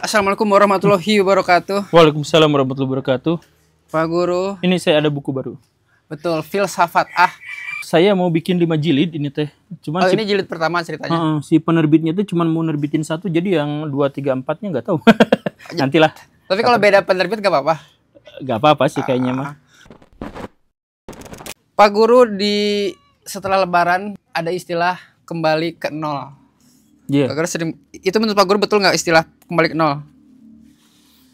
Assalamualaikum warahmatullahi wabarakatuh. Waalaikumsalam warahmatullahi wabarakatuh. Pak Guru. Ini saya ada buku baru. Betul, filsafat. Saya mau bikin 5 jilid ini teh. Cuman ini jilid pertama ceritanya. Si penerbitnya itu cuma mau nerbitin 1, jadi yang 2, 3, 4-nya nggak tahu. Nantilah. Tapi kalau beda penerbit nggak apa-apa? Nggak apa-apa sih kayaknya mah. Pak Guru, setelah Lebaran ada istilah kembali ke nol. Iya. Itu menurut Pak Guru betul nggak istilah kembali ke nol?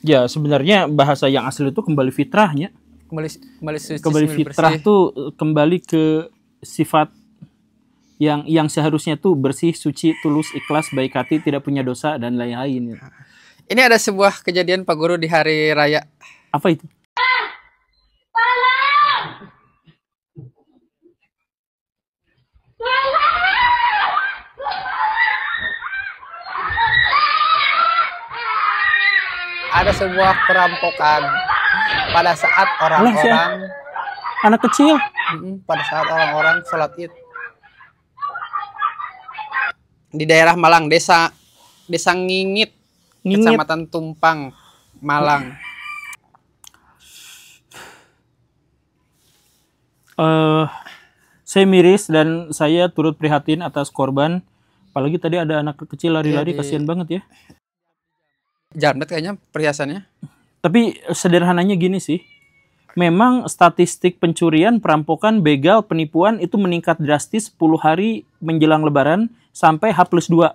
Ya sebenarnya bahasa yang asli itu kembali fitrahnya. Kembali fitrah tuh kembali ke sifat yang seharusnya tuh bersih, suci, tulus, ikhlas, baik hati, tidak punya dosa dan lain-lain. Ini ada sebuah kejadian Pak Guru di hari raya. Apa itu? Ada sebuah perampokan pada saat orang-orang anak kecil pada saat orang-orang sholat Id di daerah Malang, desa Ngingit, Kecamatan Tumpang, Malang. Saya miris dan saya turut prihatin atas korban. Apalagi tadi ada anak kecil lari-lari, kasihan banget ya. Jamret kayaknya perhiasannya. Tapi sederhananya gini sih. Memang statistik pencurian, perampokan, begal, penipuan itu meningkat drastis 10 hari menjelang Lebaran sampai H+2.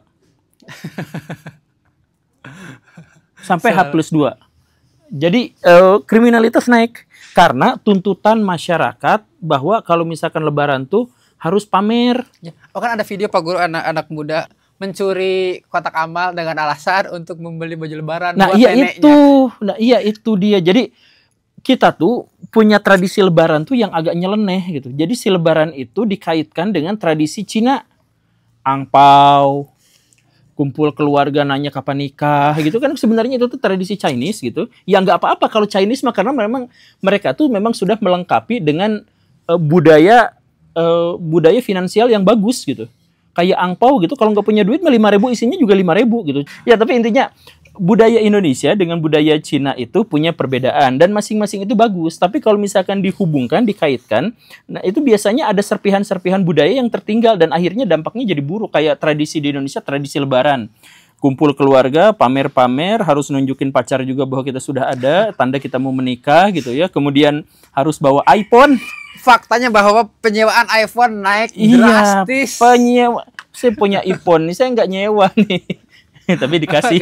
Sampai H+2. Jadi kriminalitas naik karena tuntutan masyarakat bahwa kalau misalkan Lebaran tuh harus pamer. Oh kan ada video Pak Guru anak-anak muda mencuri kotak amal dengan alasan untuk membeli baju Lebaran buat neneknya. Iya itu dia. Jadi kita tuh punya tradisi Lebaran tuh yang agak nyeleneh gitu. Jadi si Lebaran itu dikaitkan dengan tradisi Cina. Angpau, kumpul keluarga nanya kapan nikah gitu kan, sebenarnya itu tuh tradisi Chinese gitu. Ya nggak apa-apa kalau Chinese mah, karena memang mereka tuh memang sudah melengkapi dengan budaya finansial yang bagus gitu. Kayak angpau gitu, kalau nggak punya duit mah 5.000 isinya juga 5.000 gitu. Ya tapi intinya budaya Indonesia dengan budaya Cina itu punya perbedaan dan masing-masing itu bagus. Tapi kalau misalkan dihubungkan, dikaitkan, nah itu biasanya ada serpihan-serpihan budaya yang tertinggal dan akhirnya dampaknya jadi buruk. Kayak tradisi di Indonesia, tradisi Lebaran. Kumpul keluarga, pamer-pamer, harus nunjukin pacar juga bahwa kita sudah ada, tanda kita mau menikah gitu ya. Kemudian harus bawa iPhone. Faktanya bahwa penyewaan iPhone naik drastis. Saya punya iPhone nih, saya nggak nyewa nih. Tapi dikasih.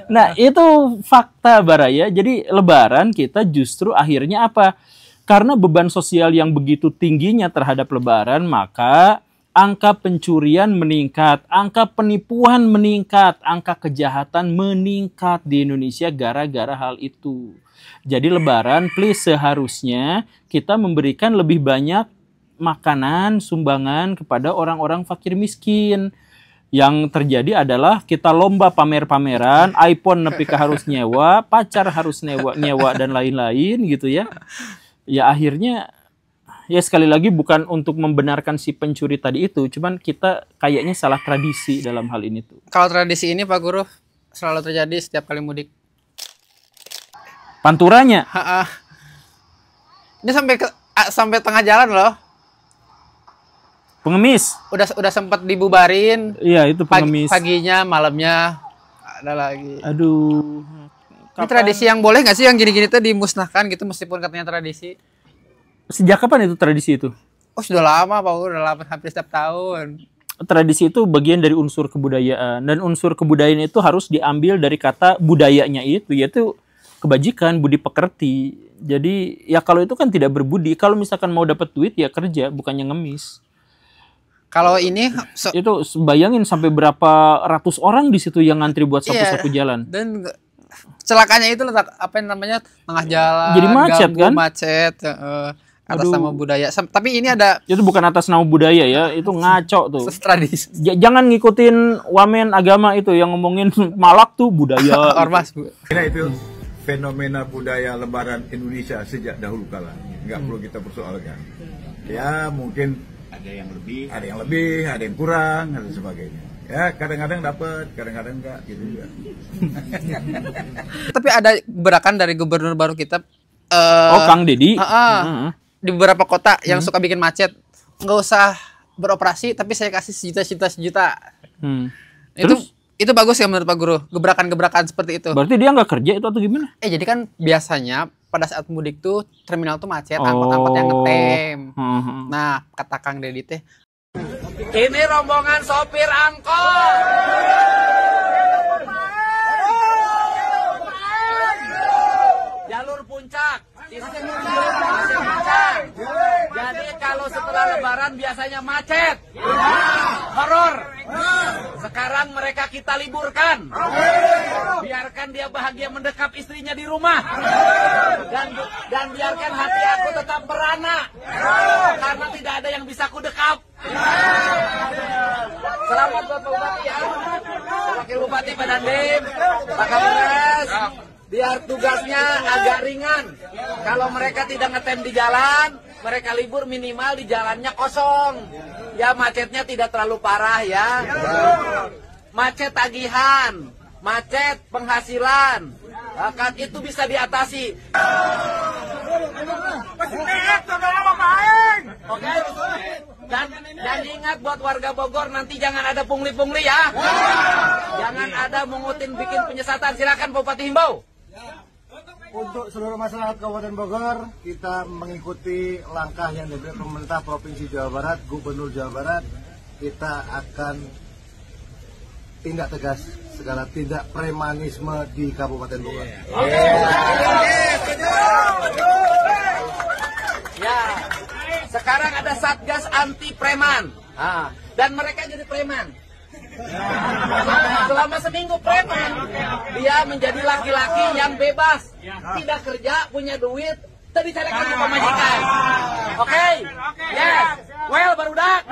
Nah itu fakta Baraya. Jadi Lebaran kita justru akhirnya apa? Karena beban sosial yang begitu tingginya terhadap Lebaran, maka angka pencurian meningkat, angka penipuan meningkat, angka kejahatan meningkat di Indonesia gara-gara hal itu. Jadi Lebaran, please, seharusnya kita memberikan lebih banyak makanan, sumbangan kepada orang-orang fakir miskin. Yang terjadi adalah kita lomba pamer-pameran, iPhone nepika harus nyewa, pacar harus nyewa dan lain-lain gitu ya. Ya akhirnya, ya sekali lagi bukan untuk membenarkan si pencuri tadi itu, cuman kita kayaknya salah tradisi dalam hal ini tuh. Kalau tradisi ini Pak Guru selalu terjadi setiap kali mudik. Panturanya. Ini sampai tengah jalan loh. Pengemis. Udah sempat dibubarin. Iya, itu pengemis. Paginya, malamnya ada lagi. Aduh. Ini tradisi yang boleh nggak sih yang gini-gini tuh dimusnahkan gitu meskipun katanya tradisi? Sejak kapan itu tradisi itu? Oh, sudah lama Pak Guru, udah lama, hampir setiap tahun. Tradisi itu bagian dari unsur kebudayaan, dan unsur kebudayaan itu harus diambil dari kata budayanya itu, yaitu kebajikan, budi pekerti. Jadi ya kalau itu kan tidak berbudi. Kalau misalkan mau dapat duit ya kerja, bukannya ngemis. Kalau ini itu bayangin sampai berapa ratus orang di situ yang ngantri buat sapu-sapu jalan. Dan celakanya itu letak apa yang namanya tengah jalan. Jadi macet kan? Macet. Atas nama budaya. Tapi ini ada. Itu bukan atas nama budaya ya, itu ngaco tuh. Tradisi. Jangan ngikutin wamen agama itu yang ngomongin malak tuh budaya. Ormas. Itu fenomena budaya Lebaran Indonesia sejak dahulu kala, nggak perlu kita persoalkan. Ya mungkin ada yang lebih, ada yang kurang, dan sebagainya. Ya kadang-kadang dapat, kadang-kadang enggak gitu juga. Tapi ada gerakan dari gubernur baru kita. Kang Deddy. Di beberapa kota yang suka bikin macet, nggak usah beroperasi, tapi saya kasih sejuta. Itu bagus ya menurut Pak Guru, gebrakan-gebrakan seperti itu. Berarti dia nggak kerja itu atau gimana? Jadi kan biasanya pada saat mudik tuh terminal tuh macet, angkot-angkot yang ngetem. Nah, kata Kang Deddy teh, ini rombongan sopir angkot. Jalur puncak. Jadi kalau setelah Lebaran biasanya macet, horor. Sekarang mereka kita liburkan. Biarkan dia bahagia mendekap istrinya di rumah. Dan biarkan hati aku tetap merana. Karena tidak ada yang bisa ku dekap. Selamat buat Pak Bupati ya. Wakil Bupati Pak Dandim, Pak Kapolres. Biar tugasnya agak ringan. Kalau mereka tidak ngetem di jalan, mereka libur minimal di jalannya kosong. Ya macetnya tidak terlalu parah ya. Macet tagihan, macet penghasilan, kan itu bisa diatasi. Oke. Dan ingat buat warga Bogor nanti jangan ada pungli-pungli ya. Jangan ada mengutin bikin penyesatan. Silakan Bupati himbau. Untuk seluruh masyarakat Kabupaten Bogor, kita mengikuti langkah yang diberikan pemerintah Provinsi Jawa Barat, Gubernur Jawa Barat. Kita akan tindak tegas segala tindak premanisme di Kabupaten Bogor. Ya, sekarang ada Satgas Anti Preman, dan mereka jadi preman. Selama seminggu preman, dia menjadi laki-laki yang bebas, tidak kerja, punya duit, tadi carikan ke pemajikan. Oke? Yes. Well, barudak.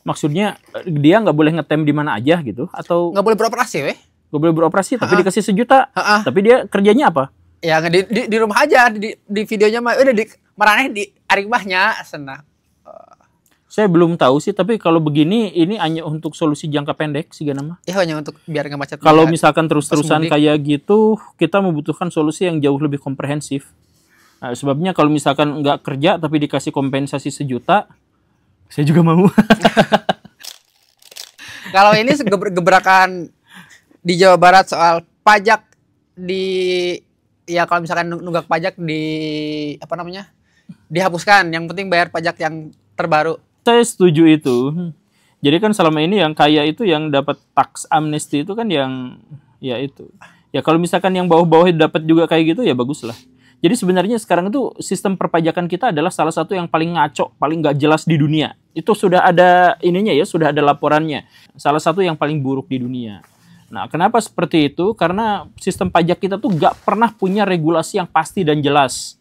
Maksudnya dia nggak boleh ngetem di mana aja gitu atau Nggak boleh beroperasi, weh? nggak boleh beroperasi tapi dikasih sejuta. Tapi dia kerjanya apa? Ya di rumah aja, di videonya mah udah marahnya di arimahnya senang. Saya belum tahu sih, tapi kalau begini ini hanya untuk solusi jangka pendek sih nama. Ya hanya untuk biar nggak macet. Kalau misalkan terus-terusan kayak gitu, kita membutuhkan solusi yang jauh lebih komprehensif. Nah, sebabnya kalau misalkan nggak kerja tapi dikasih kompensasi sejuta, saya juga mau. Kalau ini gebrakan di Jawa Barat soal pajak ya kalau misalkan nunggak pajak dihapuskan, yang penting bayar pajak yang terbaru. Saya setuju itu. Jadi kan selama ini yang kaya itu yang dapat tax amnesty itu kan yang ya itu. Ya kalau misalkan yang bawah-bawah dapat juga kayak gitu ya bagus lah. Jadi sebenarnya sekarang itu sistem perpajakan kita adalah salah satu yang paling ngaco, paling nggak jelas di dunia. Itu sudah ada ininya ya, sudah ada laporannya. Salah satu yang paling buruk di dunia. Nah, kenapa seperti itu? Karena sistem pajak kita tuh nggak pernah punya regulasi yang pasti dan jelas.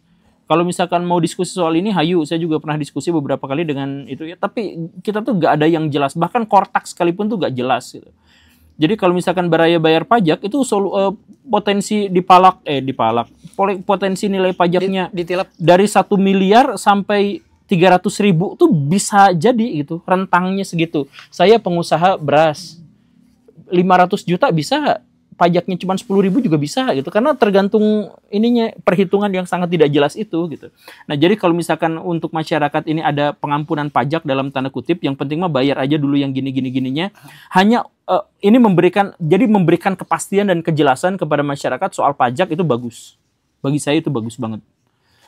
Kalau misalkan mau diskusi soal ini, hayu, saya juga pernah diskusi beberapa kali dengan itu ya. Tapi kita tuh nggak ada yang jelas. Bahkan Kortak sekalipun tuh nggak jelas. Gitu. Jadi kalau misalkan bayar pajak itu potensi potensi nilai pajaknya ditilep dari 1 miliar sampai 300.000 tuh bisa jadi gitu. Rentangnya segitu. Saya pengusaha beras, 500 juta bisa. Pajaknya cuma 10.000 juga bisa gitu, karena tergantung ininya perhitungan yang sangat tidak jelas itu gitu. Nah jadi kalau misalkan untuk masyarakat ini ada pengampunan pajak dalam tanda kutip, yang penting mah bayar aja dulu yang gini-gininya. Hanya ini memberikan kepastian dan kejelasan kepada masyarakat soal pajak itu bagus. Bagi saya itu bagus banget.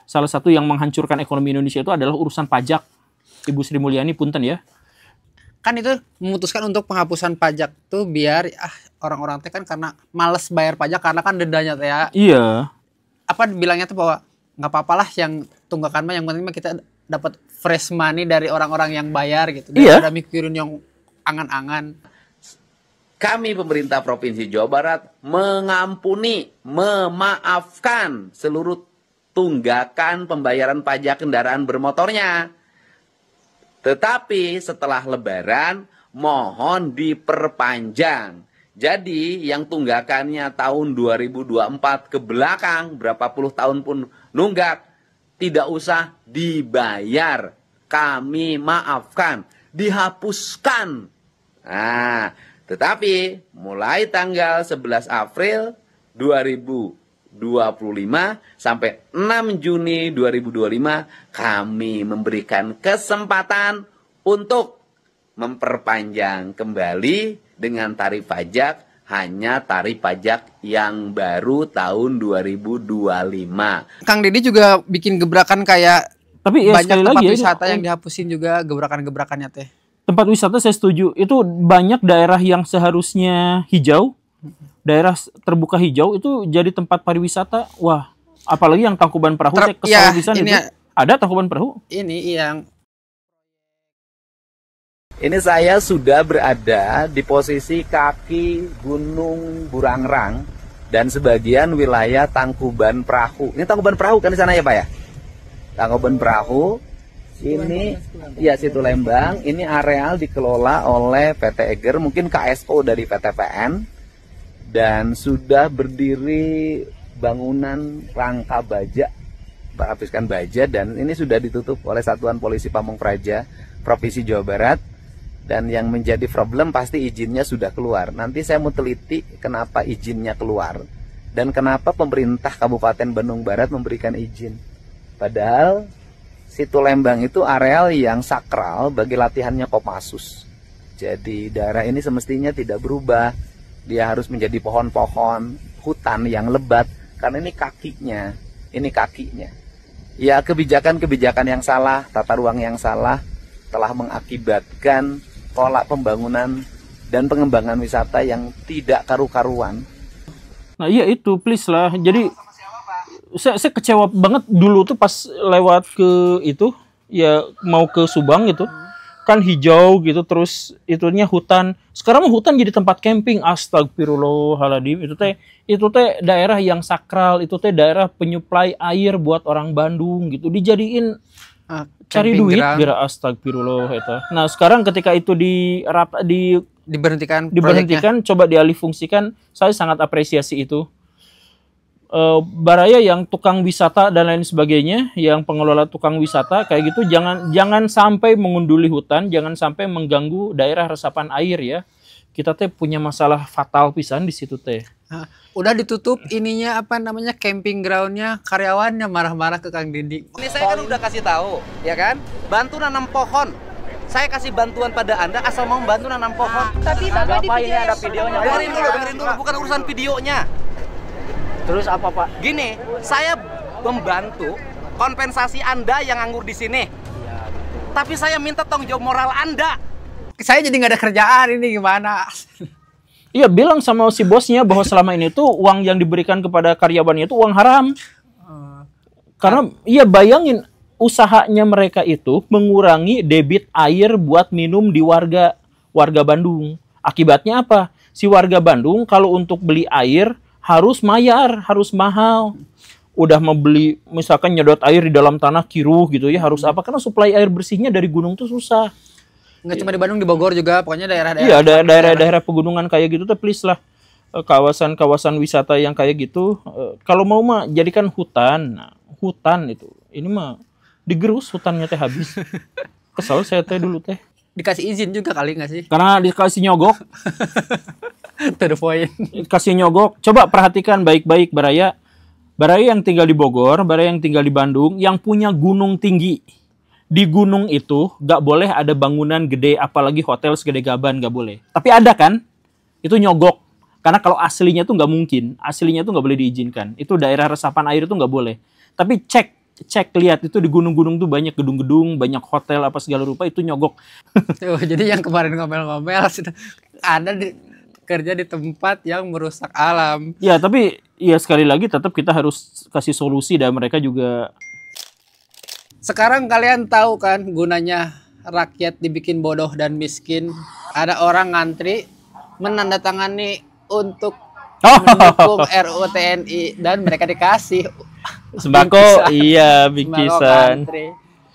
Salah satu yang menghancurkan ekonomi Indonesia itu adalah urusan pajak. Ibu Sri Mulyani punten ya. Kan itu memutuskan untuk penghapusan pajak tuh biar orang-orang teh kan karena males bayar pajak karena kan dendanya teh ya. Iya. Apa bilangnya tuh bahwa nggak apa-apalah yang tunggakan mah, yang penting mah kita dapat fresh money dari orang-orang yang bayar gitu. Iya. Daripada mikirin yang angan-angan. Kami pemerintah Provinsi Jawa Barat mengampuni, memaafkan seluruh tunggakan pembayaran pajak kendaraan bermotornya. Tetapi setelah Lebaran mohon diperpanjang. Jadi yang tunggakannya tahun 2024 ke belakang, berapa puluh tahun pun nunggak, tidak usah dibayar. Kami maafkan, dihapuskan Nah, tetapi mulai tanggal 11 April 2025 sampai 6 Juni 2025 kami memberikan kesempatan untuk memperpanjang kembali dengan tarif pajak, hanya tarif pajak yang baru tahun 2025. Kang Deddy juga bikin gebrakan kayak Tapi ya banyak sekali tempat lagi ya, wisata yang dihapusin juga gebrakan-gebrakannya teh. tempat wisata saya setuju. Itu banyak daerah yang seharusnya hijau, daerah terbuka hijau itu jadi tempat pariwisata. Wah, apalagi yang Tangkuban Perahu, saya kesal di sana ini itu. Ada Tangkuban Perahu? Ini yang Ini saya sudah berada di posisi kaki Gunung Burangrang dan sebagian wilayah Tangkuban Perahu. Ini Tangkuban Perahu kan di sana ya Pak ya? Tangkuban Perahu. Ini ya Situ Lembang. Ini areal dikelola oleh PT Eger, mungkin KSO dari PT PN. Dan sudah berdiri bangunan rangka baja, berhapiskan baja, dan ini sudah ditutup oleh Satuan Polisi Pamong Praja Provinsi Jawa Barat. Dan yang menjadi problem pasti izinnya sudah keluar. Nanti saya mau teliti kenapa izinnya keluar dan kenapa pemerintah Kabupaten Bandung Barat memberikan izin. Padahal Situ Lembang itu areal yang sakral bagi latihannya Kopassus. Jadi daerah ini semestinya tidak berubah. Dia harus menjadi pohon-pohon, hutan yang lebat karena ini kakinya. Ya, kebijakan-kebijakan yang salah, tata ruang yang salah telah mengakibatkan pola pembangunan dan pengembangan wisata yang tidak karu-karuan. Nah iya itu, please lah. Jadi saya kecewa banget dulu tuh pas lewat ke itu, ya mau ke Subang gitu. Kan hijau gitu, terus itunya hutan. Sekarang hutan jadi tempat camping. Astagfirullahaladzim. Itu teh daerah yang sakral, itu teh daerah penyuplai air buat orang Bandung gitu. Dijadiin cari duit biar astagfirullah eta. Nah, sekarang ketika itu diberhentikan, coba dialih fungsikan, saya sangat apresiasi itu. Baraya yang tukang wisata dan lain sebagainya, yang pengelola tukang wisata kayak gitu jangan sampai mengunduli hutan, jangan sampai mengganggu daerah resapan air ya. Kita teh punya masalah fatal pisan di situ teh. Nah, udah ditutup ininya apa namanya camping groundnya, karyawannya marah-marah ke Kang Deddy. Ini saya kan udah kasih tahu, ya kan? Bantu nanam pohon. Saya kasih bantuan pada Anda asal mau bantu nanam pohon. Tapi Bapak di video ada videonya. Dengerin dulu, bukan urusan videonya. Terus apa Pak? Gini, saya membantu kompensasi Anda yang nganggur di sini. Tapi saya minta tanggung jawab moral Anda. Saya jadi nggak ada kerjaan, ini gimana? Iya, bilang sama si bosnya bahwa selama ini tuh uang yang diberikan kepada karyawannya itu uang haram. Karena iya bayangin usahanya mereka itu mengurangi debit air buat minum di warga Bandung. Akibatnya apa? Si warga Bandung kalau untuk beli air harus bayar, harus mahal. Udah membeli misalkan nyedot air di dalam tanah Kiruh gitu ya, harus apa? Karena suplai air bersihnya dari gunung tuh susah. Nggak cuma di Bandung, di Bogor juga, pokoknya daerah-daerah. Iya, daerah-daerah pegunungan kayak gitu tuh please lah. Kawasan-kawasan wisata yang kayak gitu, kalau mau mah jadikan hutan. Nah, hutan itu. Ini mah digerus hutannya teh habis. Kesel saya teh dulu teh. Dikasih izin juga kali nggak sih? Karena dikasih nyogok. To the point. Kasih nyogok. Coba perhatikan baik-baik Baraya. Baraya yang tinggal di Bogor, Baraya yang tinggal di Bandung, yang punya gunung tinggi. Di gunung itu gak boleh ada bangunan gede, apalagi hotel segede Gaban gak boleh. Tapi ada kan? Itu nyogok. Karena kalau aslinya tuh gak mungkin. Aslinya tuh gak boleh diizinkan. Itu daerah resapan air itu gak boleh. Tapi cek lihat itu di gunung-gunung tuh banyak gedung-gedung, banyak hotel apa segala rupa, itu nyogok. Jadi yang kemarin ngomel-ngomel ada kerja di tempat yang merusak alam. Ya tapi ya sekali lagi tetap kita harus kasih solusi dan mereka juga. Sekarang kalian tahu kan gunanya rakyat dibikin bodoh dan miskin. Ada orang ngantri menandatangani untuk mendukung RUU TNI dan mereka dikasih sembako, iya bingkisan.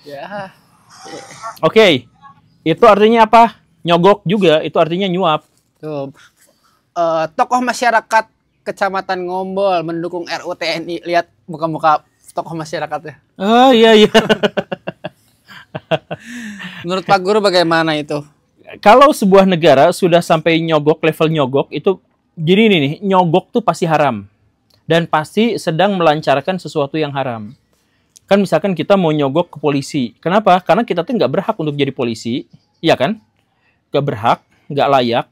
Ya. Oke. Itu artinya apa? Nyogok juga, itu artinya nyuap. Tuh. Tokoh masyarakat Kecamatan Ngombol mendukung RUU TNI. Lihat muka-muka tokoh masyarakatnya. Oh iya. Menurut Pak Guru bagaimana itu? kalau sebuah negara sudah sampai nyogok, level nyogok itu jadi ini nih, nyogok tuh pasti haram dan pasti sedang melancarkan sesuatu yang haram. Kan misalkan kita mau nyogok ke polisi, kenapa? Karena kita tuh nggak berhak untuk jadi polisi, iya kan? Nggak berhak, nggak layak,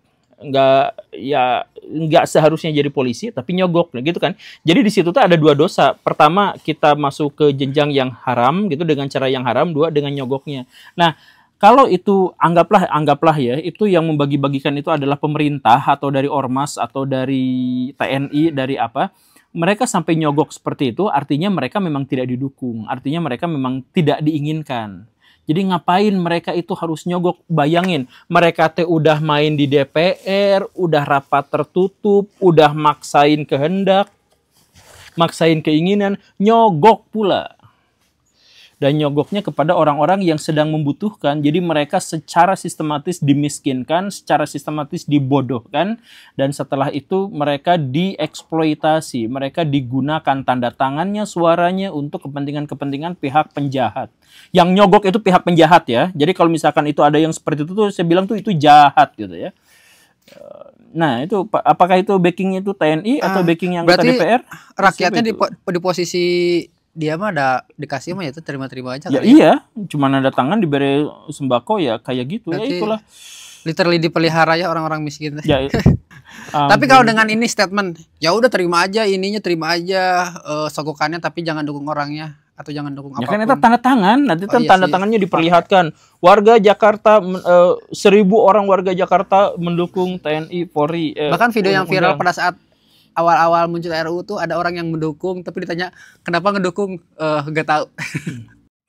nggak seharusnya jadi polisi, tapi nyogok, gitu kan? Jadi di situ tuh ada dua dosa. Pertama, kita masuk ke jenjang yang haram, gitu dengan cara yang haram. Dua, dengan nyogoknya. Nah, kalau itu anggaplah ya, itu yang membagi-bagikan itu adalah pemerintah atau dari ormas atau dari TNI, dari apa? Mereka sampai nyogok seperti itu, artinya mereka memang tidak didukung, artinya mereka memang tidak diinginkan. Jadi ngapain mereka itu harus nyogok? Bayangin, mereka teh udah main di DPR, udah rapat tertutup, udah maksain kehendak, maksain keinginan, nyogok pula. Dan nyogoknya kepada orang-orang yang sedang membutuhkan. Jadi mereka secara sistematis dimiskinkan, secara sistematis dibodohkan, dan setelah itu mereka dieksploitasi. Mereka digunakan tanda tangannya, suaranya untuk kepentingan-kepentingan pihak penjahat. Yang nyogok itu pihak penjahat ya. Jadi kalau misalkan itu ada yang seperti itu tuh saya bilang tuh itu jahat gitu ya. Nah itu apakah itu backingnya itu TNI atau backing yang anggota DPR? Rakyatnya di posisi dia mah ada dikasih mah ya itu terima-terima aja. Ya iya, cuma nada tangan diberi sembako ya kayak gitu. Berarti ya itulah. Literally dipelihara ya orang-orang miskin. Ya, tapi kalau dengan ini statement, ya udah terima aja ininya, terima aja sogokannya, tapi jangan dukung orangnya atau jangan dukung apapun. Ya kan itu tanda tangan, nanti kan iya tanda sih. tangannya diperlihatkan. Warga Jakarta, 1000 orang warga Jakarta mendukung TNI, Polri. Bahkan video yang viral pada saat awal-awal muncul RUU tuh ada orang yang mendukung, tapi ditanya kenapa ngedukung, gak tahu.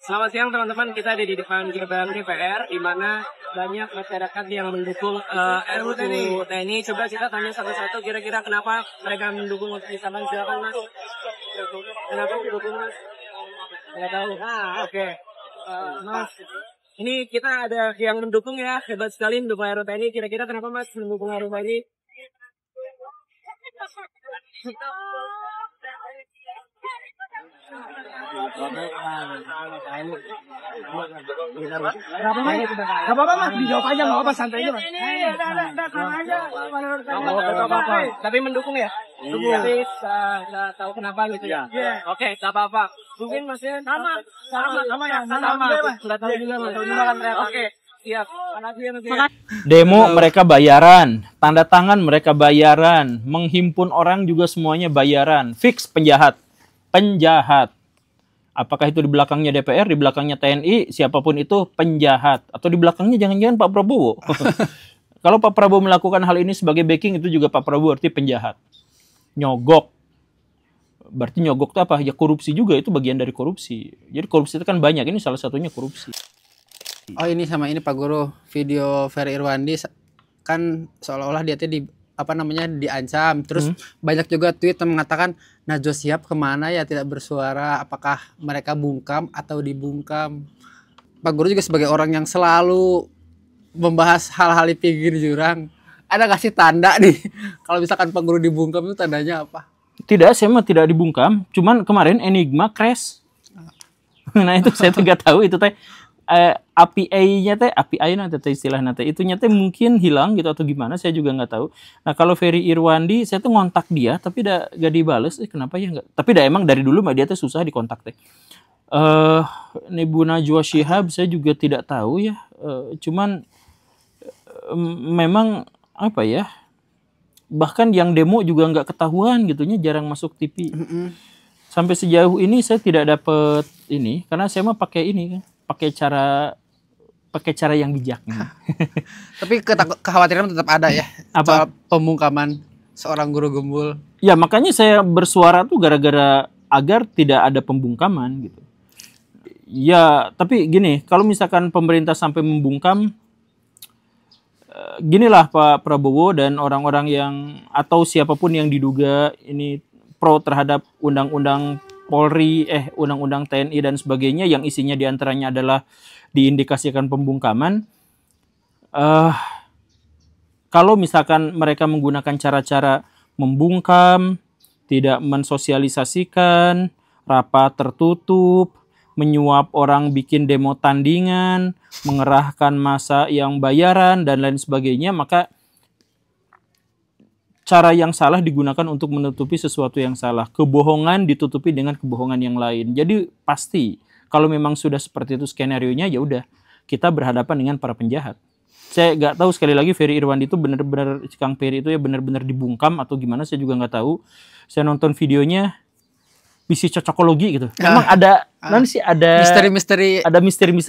Selamat siang teman-teman, kita ada di depan gerbang DPR di mana banyak masyarakat yang mendukung RUU TNI. Coba kita tanya satu-satu kira-kira kenapa mereka mendukung untuk disahkan. Silakan Mas. Kenapa mendukung Mas? Nggak tahu. Oke. Mas, ini kita ada yang mendukung ya, hebat sekali mendukung RUU TNI. Kira-kira kenapa Mas mendukung RUU TNI? Gak apa-apa Mas, dijawab aja, gak apa-apa, santai aja Mas. Tapi mendukung ya? Tapi tahu kenapa gitu ya? Oke, gak apa-apa. Mungkin Masnya sama ya? Sama. Nggak tahu juga Mas. Oke. Siap. Demo mereka bayaran, tanda tangan mereka bayaran, menghimpun orang juga semuanya bayaran. Fix penjahat. Penjahat. Apakah itu di belakangnya DPR, di belakangnya TNI, siapapun itu penjahat. Atau di belakangnya jangan-jangan Pak Prabowo. Kalau Pak Prabowo melakukan hal ini sebagai backing, itu juga Pak Prabowo berarti penjahat. Nyogok. Berarti nyogok itu apa? Ya korupsi juga, itu bagian dari korupsi. Jadi korupsi itu kan banyak, ini salah satunya korupsi. Oh ini sama ini Pak Guru, video Ferry Irwandi kan seolah-olah dia tuh diancam. Terus banyak juga tweet yang mengatakan Najwa Shihab kemana ya tidak bersuara, apakah mereka bungkam atau dibungkam. Pak Guru juga sebagai orang yang selalu membahas hal-hal di pinggir jurang, ada nggak sih tanda nih kalau misalkan Pak Guru dibungkam itu tandanya apa? Tidak, saya mah tidak dibungkam, cuman kemarin Enigma crash. Nah itu saya tuh nggak tahu itu teh. API-nya teh istilahnya teh itunya teh mungkin hilang gitu atau gimana, saya juga nggak tahu. Nah kalau Ferry Irwandi saya tuh ngontak dia tapi gak dibales, kenapa ya nggak? Tapi emang dari dulu mah dia tuh susah dikontak teh. Ibu Najwa Shihab saya juga tidak tahu ya, cuman memang apa ya, bahkan yang demo juga nggak ketahuan gitunya, jarang masuk TV. Sampai sejauh ini saya tidak dapet ini karena saya mah pakai ini kan. pakai cara yang bijak. Tapi kekhawatiran tetap ada ya. Apa? Soal pembungkaman seorang guru gembul. Ya makanya saya bersuara tuh gara-gara agar tidak ada pembungkaman gitu. Ya tapi gini, kalau misalkan pemerintah sampai membungkam, ginilah Pak Prabowo dan orang-orang yang atau siapapun yang diduga ini pro terhadap undang-undang Polri, undang-undang TNI dan sebagainya yang isinya diantaranya adalah diindikasikan pembungkaman. Kalau misalkan mereka menggunakan cara-cara membungkam, tidak mensosialisasikan, rapat tertutup, menyuap orang bikin demo tandingan, mengerahkan massa yang bayaran dan lain sebagainya, maka cara yang salah digunakan untuk menutupi sesuatu yang salah. Kebohongan ditutupi dengan kebohongan yang lain. Jadi pasti kalau memang sudah seperti itu skenario-nya, ya udah kita berhadapan dengan para penjahat. Saya nggak tahu, sekali lagi Ferry Irwandi itu benar-benar, Kang Ferry itu ya benar-benar dibungkam atau gimana, saya juga nggak tahu. Saya nonton videonya, misi cocokologi gitu. Memang ada nanti sih ada misteri-misteri,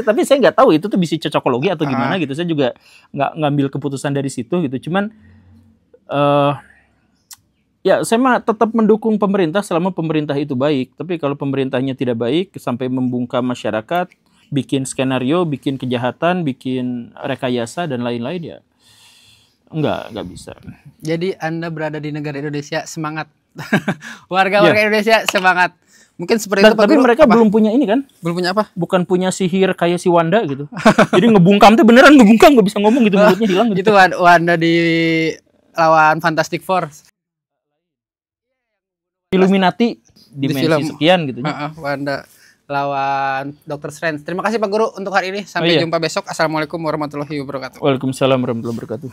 tapi saya nggak tahu itu tuh misi cocokologi atau gimana gitu. Saya juga nggak ngambil keputusan dari situ gitu. Cuman ya saya mah tetap mendukung pemerintah selama pemerintah itu baik. Tapi kalau pemerintahnya tidak baik sampai membungkam masyarakat, bikin skenario, bikin kejahatan, bikin rekayasa dan lain-lain, ya nggak bisa. Jadi Anda berada di negara Indonesia, semangat. Warga-warga Indonesia semangat. Mungkin seperti itu. Tapi mereka belum punya ini kan? Belum punya apa? Bukan punya sihir kayak si Wanda gitu. Jadi ngebungkam tuh beneran ngebungkam, nggak bisa ngomong gitu, mulutnya hilang gitu. Itu Wanda di lawan Fantastic Four. Illuminati dimensi sekian gitu. Wanda lawan Dr. Strange. Terima kasih Pak Guru untuk hari ini. Sampai jumpa besok. Assalamualaikum warahmatullahi wabarakatuh. Waalaikumsalam warahmatullahi wabarakatuh.